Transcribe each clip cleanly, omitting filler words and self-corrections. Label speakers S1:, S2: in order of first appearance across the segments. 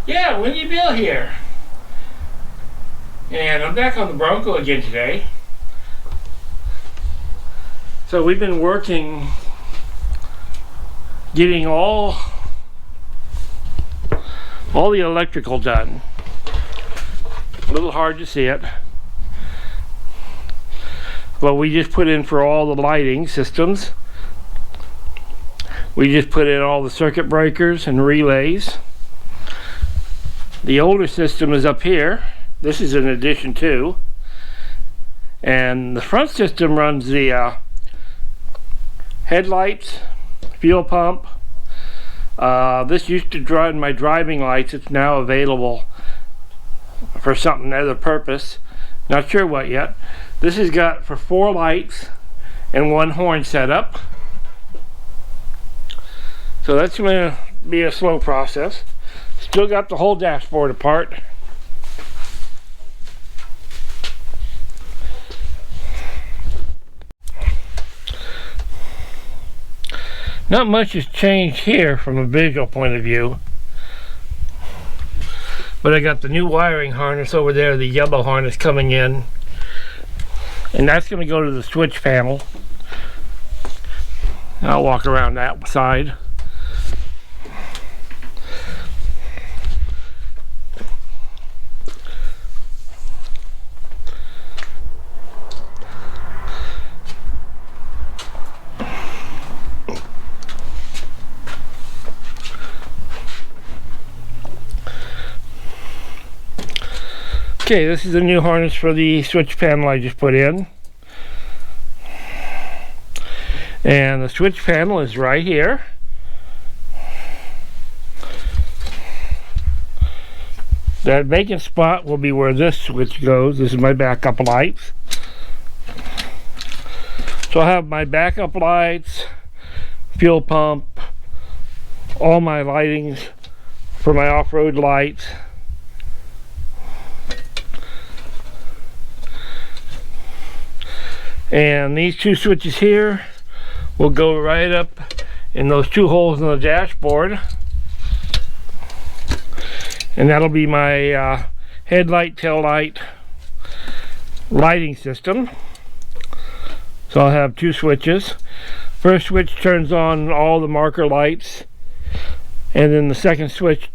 S1: Yeah, Winnie Bill here. And I'm back on the Bronco again today. So we've been working, getting all the electrical done. A little hard to see it. But we just put in for all the lighting systems. We just put in all the circuit breakers and relays. The older system is up here. This is an addition too. And the front system runs the headlights, fuel pump. This used to run my driving lights. It's now available for something other purpose. Not sure what yet. This has got for 4 lights and 1 horn setup. So that's going to be a slow process. Still got the whole dashboard apart. Not much has changed here from a visual point of view. But I got the new wiring harness over there, the yellow harness coming in. And that's going to go to the switch panel. I'll walk around that side. Okay, this is the new harness for the switch panel I just put in. And the switch panel is right here. That vacant spot will be where this switch goes. This is my backup lights. So I have my backup lights, fuel pump, all my lightings for my off-road lights. And these 2 switches here will go right up in those 2 holes in the dashboard. And that'll be my headlight, tail light lighting system. So I'll have 2 switches. First switch turns on all the marker lights, and then the second switch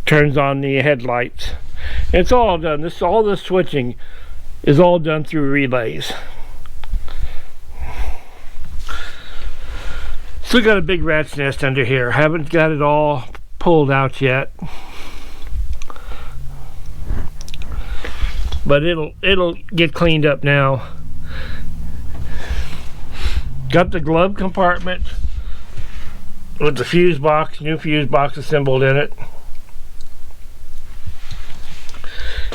S1: turns on the headlights. It's all done. All this switching is all done through relays. Still got a big rat's nest under here. Haven't got it all pulled out yet, but it'll get cleaned up now. Got the glove compartment with the fuse box, new fuse box assembled in it.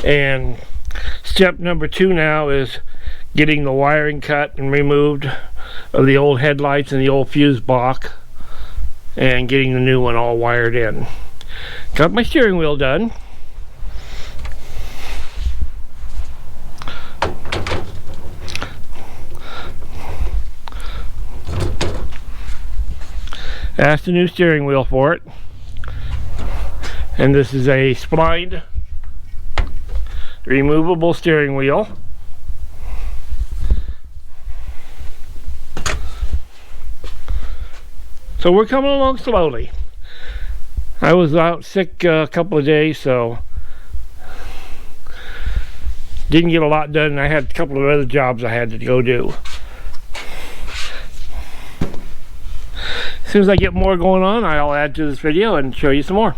S1: And step number 2 now is getting the wiring cut and removed of the old headlights and the old fuse box, and getting the new one all wired in. Got my steering wheel done. Asked a new steering wheel for it, and this is a splined removable steering wheel. So we're coming along slowly. I was out sick a couple of days, so didn't get a lot done, and I had a couple of other jobs I had to go do. As soon as I get more going on, I'll add to this video and show you some more.